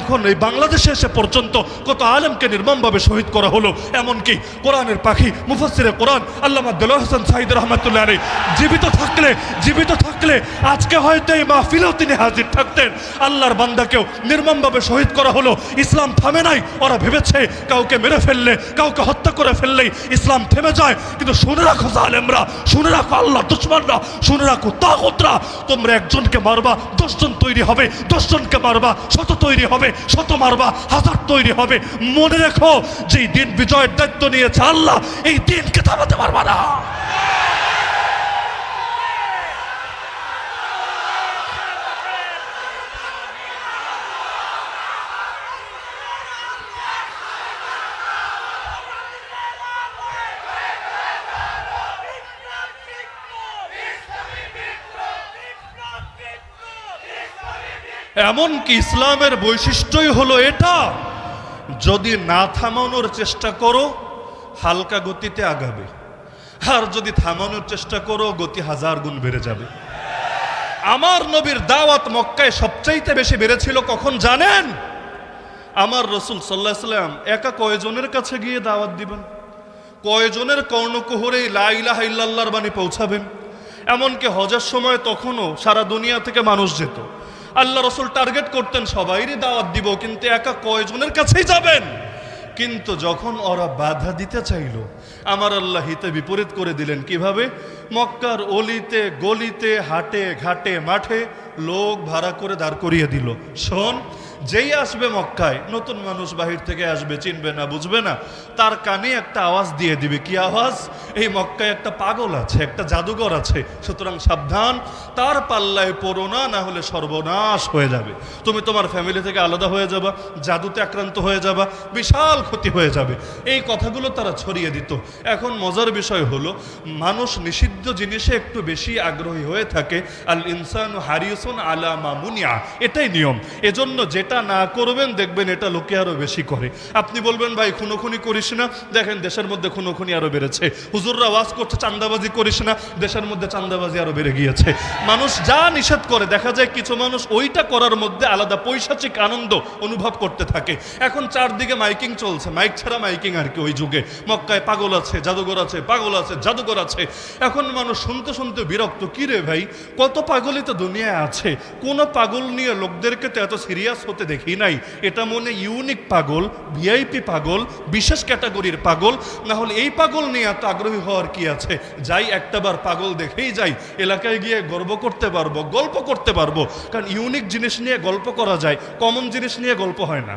এখন এই বাংলাদেশে এসে পর্যন্ত কত আলেমকে নির্মমভাবে শহীদ করা হলো। এমনকি কোরআনের পাখি মুফাসসিরে কোরআন আল্লামা দেলোয়ার হোসেন সাঈদ রাহমাতুল্লাহ আলাইহি জীবিত থাকলে আজকে হয়তো এই মাহফিলেও তিনি হাজির থাকতেন। আল্লাহর বান্দাকেও নির্মমভাবে শহীদ করা হলো। ইসলাম থামে নাই। ওরা ভেবেছে কাউকে মেরে ফেললে, কাউকে হত্যা করে ফেললেই ইসলাম থেমে যায়। কিন্তু শুনে রাখো জালেমরা, শুনে রাখো আল্লাহ দুশমনরা, শুনে রাখো তাগুতরা, তোমরা একজনকে মারবা 10 জন তৈরি হবে, 10 জনকে মারবা 100 তৈরি হবে, 100 মারবা 1000 তৈরি হবে। মনে রেখো যে দিন বিজয়ের দায়িত্ব নিয়েছে আল্লাহ, এই দিনকে থামাতে পারবা না। এমনকি ইসলামের বৈশিষ্ট্যই হলো এটা, যদি না থামানোর চেষ্টা করো হালকা গতিতে আগাবে, আর যদি থামানোর চেষ্টা করো গতি 1000 গুণ বেড়ে যাবে। আমার নবীর দাওয়াত মক্কায় সবচাইতে বেশি বেড়েছিল কখন জানেন? আমার রাসূল সাল্লাল্লাহু আলাইহি ওয়াসাল্লাম একা কয়জনের কাছে গিয়ে দাওয়াত দিবেন, কয়জনের কর্ণকুহরে লা ইলাহা ইল্লাল্লাহর বাণী পৌঁছাবেন। এমনকি হজের সময় তখনও সারা দুনিয়া থেকে মানুষ যেত। আল্লাহ রসুল টার্গেট করতেন সবাইরই দাওয়াত দিব, কিন্তু একা কয়জনের কাছেই যাবেন। কিন্তু যখন ওরা বাধা দিতে চাইল, আমার আল্লাহ হিতে বিপরীত করে দিলেন। কিভাবে? মক্কার অলিতে গলিতে হাটে ঘাটে মাঠে লোক ভাড়া করে দাঁড় করিয়ে দিল। শোন, যেই আসবে মক্কায়, নতুন মানুষ বাহির থেকে আসবে, চিনবে না বুঝবে না, তার কানে একটা আওয়াজ দিয়ে দিবে। কি আওয়াজ? এই মক্কায় একটা পাগল আছে, একটা জাদুঘর আছে, সুতরাং সাবধান, তার পাল্লায় পড়ো না, না হলে সর্বনাশ হয়ে যাবে। তুমি তোমার ফ্যামিলি থেকে আলাদা হয়ে যাবা, জাদুতে আক্রান্ত হয়ে যাবা, বিশাল ক্ষতি হয়ে যাবে। এই কথাগুলো তারা ছড়িয়ে দিত। এখন মজার বিষয় হলো, মানুষ নিষিদ্ধ জিনিসে একটু বেশি আগ্রহী হয়ে থাকে। আল ইনসানু হারিসুন আলা মা মুনিয়া, এটাই নিয়ম। এজন্য যেটা না করবেন দেখবেন এটা লোকে আরো বেশি করে। আপনি বলবেন ভাই খুনোখুনি করিস না, দেখেন দেশের মধ্যে খুনোখুনি আরো বেড়েছে। হুজুররা ওয়াজ করছে চাঁদাবাজি করিস না, দেশের মধ্যে চাঁদাবাজি আরো বেড়ে গিয়েছে। মানুষ যা নিষেধ করে দেখা যায় কিছু মানুষ ওইটা করার মধ্যে আলাদা পৈশাচিক আনন্দ অনুভব করতে থাকে। এখন চারদিকে মাইকিং চলছে, মাইক ছাড়া মাইকিং আর কি। ওই যুগে মক্কায় পাগল আছে, জাদুঘর আছে, পাগল আছে, জাদুঘর আছে। এখন মানুষ শুনতে শুনতে বিরক্ত। কি রে ভাই, কত পাগলই তো দুনিয়ায় আছে, কোন পাগল নিয়ে লোকদেরকে তো এত সিরিয়াস হতে দেখি নাই। এটা মনে ইউনিক পাগল, ভিআইপি পাগল, বিশেষ ক্যাটাগরির পাগল। না হলে এই পাগল নিয়ে এত আগ্রহী হওয়ার কি আছে? যাই একটাবার পাগল দেখেই যাই, এলাকায় গিয়ে গর্ব করতে পারবো, গল্প করতে পারবো। কারণ ইউনিক জিনিস নিয়ে গল্প করা যায়, কমন জিনিস নিয়ে গল্প হয় না।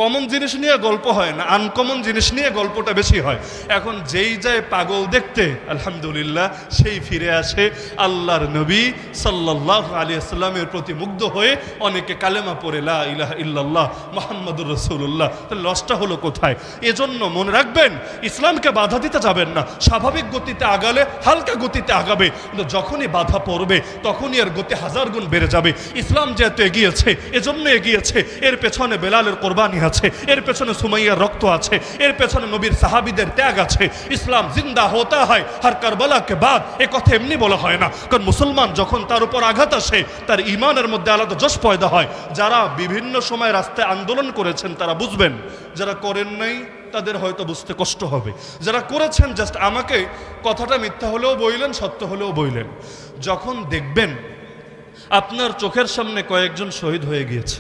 কমন জিনিস নিয়ে গল্প হয় না, আনকমন জিনিস নিয়ে গল্পটা বেশি হয়। এখন যেই যায় পাগল দেখতে, আলহামদুলিল্লাহ সেই ফিরে আসে আল্লাহর নবী সাল্লাল্লাহু আলাইহি ওয়াসাল্লামের প্রতি মুগ্ধ হয়ে অনেকে কালেমা পড়ে লা ইলাহা ইল্লাল্লাহ মুহাম্মাদুর রাসূলুল্লাহ। তাহলে লসটা হলো কোথায়? এজন্য মনে রাখবেন, ইসলামকে বাধা দিতে যাবেন না। স্বাভাবিক গতিতে আগালে হালকা গতিতে আগাবে, কিন্তু যখনই বাধা পড়বে তখনই এর গতি 1000 গুণ বেড়ে যাবে। ইসলাম যেহেতু এগিয়েছে, এজন্য এগিয়েছে। এর পেছনে বেলালের কোরবানি আছে, এর পেছনে সুমাইয়ার রক্ত আছে, এর পেছনে নবীর সাহাবীদের ত্যাগ আছে। ইসলাম জিন্দা হতা হয় হর কারবালা কে বাদ, এ কথা এমনি বলা হয় না। কারণ মুসলমান যখন তার উপর আঘাত আসে, তার ঈমানের মধ্যে আলাদা জোশ পয়দা হয়। যারা বিভিন্ন সময় রাস্তায় আন্দোলন করেছেন তারা বুঝবেন, যারা করেন নাই তাদের হয়তো বুঝতে কষ্ট হবে। যারা করেছেন জাস্ট আমাকে কথাটা মিথ্যা হলেও বইলেন, সত্য হলেও বইলেন। যখন দেখবেন আপনার চোখের সামনে কয়েকজন শহীদ হয়ে গিয়েছে,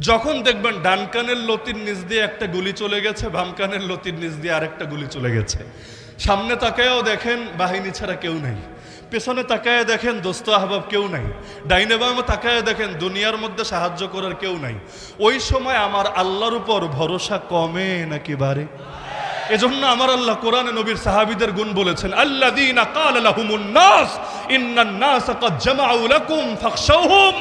যখন দেখবেন ডান কানের লতির নিচ দিয়ে একটা গুলি চলে গেছে, বাম কানের লতির নিচ দিয়ে আরেকটা গুলি চলে গেছে, সামনে তাকায়ও দেখেন বাহিনী ছাড়া কেউ নাই, পেছনে তাকায় দেখেন দোস্ত আহবাব কেউ নাই, ডাইনে বামে তাকায় দেখেন দুনিয়ার মধ্যে সাহায্য করার কেউ নাই, ওই সময় আমার আল্লাহর উপর ভরসা কমে নাকি বাড়ে? এজন্য আমার আল্লাহ কোরআনে নবীর সাহাবীদের গুণ বলেছেন, আল্লাযীনা ক্বালা লাহুমুন নাস ইন্নান নাসা ক্বাদ জামাউ লাকুম ফাখশাউহুম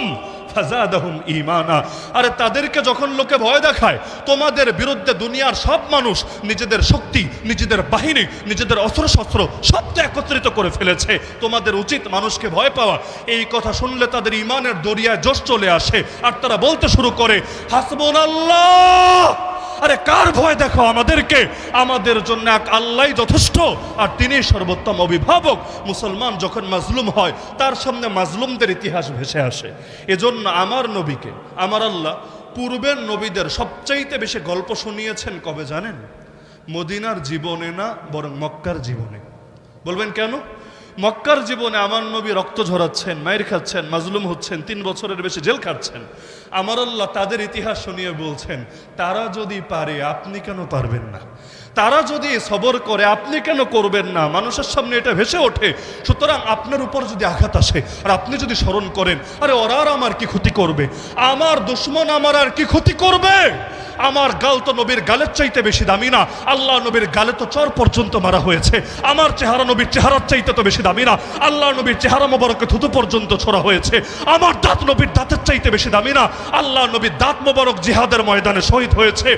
ফাযাদাহুম ঈমানা। আরে তাদেরকে যখন লোকে ভয় দেখায়, তোমাদের বিরুদ্ধে দুনিয়ার সব মানুষ নিজেদের শক্তি, নিজেদের বাহিনী, নিজেদের অস্ত্রশস্ত্র সব তো একত্রিত করে ফেলেছে, তোমাদের উচিত মানুষকে ভয় পাওয়া। এই কথা শুনলে তাদের ঈমানের দরিয়ায় জোশ চলে আসে, আর তারা বলতে শুরু করে হাসবুনাল্লাহ। আরে কার ভয় দেখো আমাদেরকে? আমাদের জন্য এক আল্লাহই যথেষ্ট, আর তিনি সর্বোত্তম অভিভাবক। মুসলমান যখন মাজলুম হয়, তার সামনে মাজলুমদের ইতিহাস ভেসে আসে। এজন্য আমার নবীকে আমার আল্লাহ পূর্বের নবীদের সবচাইতে বেশি গল্প শুনিয়েছেন কবে জানেন? মদিনার জীবনে না, বরং মক্কার জীবনে। বলবেন কেন? মক্কার জীবনে আমার নবী রক্ত ঝরাচ্ছেন, মায়ের খাচ্ছেন, মাজলুম হচ্ছেন, 3 বছরের বেশি জেল খাচ্ছেন। আমার আল্লাহ তাদের ইতিহাস শুনিয়ে বলছেন, তারা যদি পারে আপনি কেন পারবেন না? তারা যদি সবর করে আপনি কেন করবেন না? মানুষের সামনে এটা ভেসে ওঠে। সুতরাং আপনার উপর যদি আঘাত আসে আর আপনি যদি স্মরণ করেন, আরে ওরা আর আমার কি ক্ষতি করবে, আমার দুশ্মন আমার আর কি ক্ষতি করবে, আমার গাল তো নবীর গালের চাইতে বেশি দামি না, আল্লাহ নবীর গালে তো চর পর্যন্ত মারা হয়েছে, আমার চেহারা নবীর চেহারার চাইতে তো বেশি দামি না, আল্লাহ নবীর চেহারা মোবারকে থুতু পর্যন্ত ছোড়া হয়েছে, আমার দাঁত নবীর দাঁতের চাইতে বেশি দামি না, আল্লাহ নবীর দাঁত মোবারক জিহাদের ময়দানে শহীদ হয়েছে,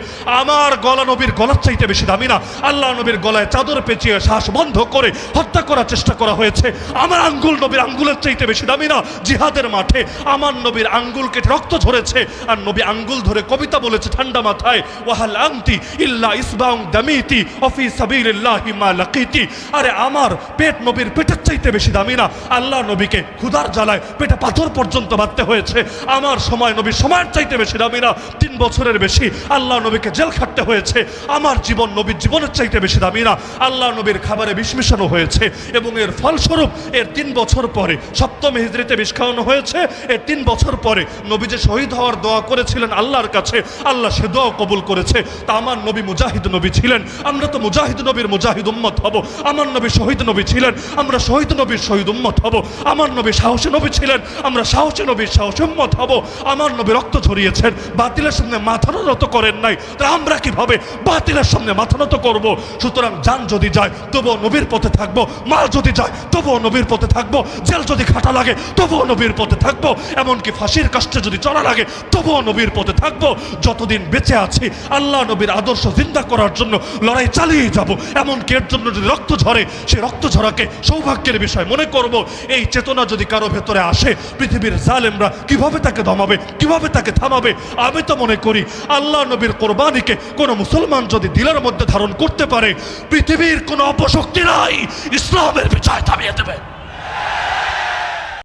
আমার গলা নবীর গলার চাইতে বেশি দামি না, আল্লাহ নবীর গলায় চাদর পেঁচিয়ে শ্বাস বন্ধ করে হত্যা করার চেষ্টা করা হয়েছে, আমার আঙ্গুল নবীর আঙ্গুলের চাইতে বেশি দামি না, জিহাদের মাঠে আমার নবীর আঙ্গুল কেটে রক্ত ঝরেছে, আর নবী আঙ্গুল ধরে কবিতা বলেছে ঠান্ডা মাথায়, ওয়াহাল আনতি ইল্লা ইসবাউন দামিতি ওফি সাবিলিল্লাহি মা লাকিতি। আরে আমার পেট নবীর পেটের চাইতে বেশি দামি না, আল্লাহ নবীকে ক্ষুধার জ্বালায় পেটে পাথর পর্যন্ত বাঁধতে হয়েছে, আমার সময় নবীর সময়ের চাইতে বেশি দামি না, 3 বছরের বেশি আল্লাহ নবীকে জেল খাটতে হয়েছে, আমার জীবন নবীর জীবনের চাইতে বেশি দামি না, আল্লাহ নবীর খাবারে বিষ মিশানো হয়েছে, এবং এর ফলস্বরূপ এর 3 বছর পরে 7ম হিজরিতে বিষ খাওয়ানো হয়েছে, এর 3 বছর পরে নবী যে শহীদ হওয়ার দোয়া করেছিলেন আল্লাহর কাছে, আল্লাহ সে দোয়া কবুল করেছে। তা আমার নবী মুজাহিদ নবী ছিলেন, আমরা তো মুজাহিদ নবীর মুজাহিদ উম্মত হব, আমার নবী শহীদ নবী ছিলেন, আমরা শহীদ নবীর শহীদ উম্মত হব, আমার নবী সাহসী নবী ছিলেন, আমরা সাহসী নবীর সাহসী উম্মত হব, আমার নবী রক্ত ঝরিয়েছেন, বাতিলের সামনে মাথা নত করেন নাই, তা আমরা কিভাবে বাতিলের সামনে মাথা নত করব? সুতরাং জান যদি যায় তবুও নবীর পথে থাকবো, মাল যদি যায় তবুও নবীর পথে থাকবো, জেল যদি খাটা লাগে তবুও নবীর পথে থাকবো, এমনকি ফাঁসির কাষ্টে যদি চড়া লাগে তবুও নবীর পথে থাকবো, যতদিন বেঁচে আছি আল্লাহ নবীর আদর্শ জিন্দা করার জন্য লড়াই চালিয়ে যাব, এমনকি এর জন্য যদি রক্ত ঝরে সেই রক্ত ঝরাকে সৌভাগ্যের বিষয় মনে করব। এই চেতনা যদি কারো ভেতরে আসে, পৃথিবীর জালেমরা কিভাবে তাকে দমাবে, কিভাবে তাকে থামাবে? আমি তো মনে করি আল্লাহ নবীর কোরবানিকে কোনো মুসলমান যদি দিলের মধ্যে ধারণ করতে পারে, পৃথিবীর কোনো অপশক্তি নাই ইসলামের বিজয় থামিয়ে দেবে।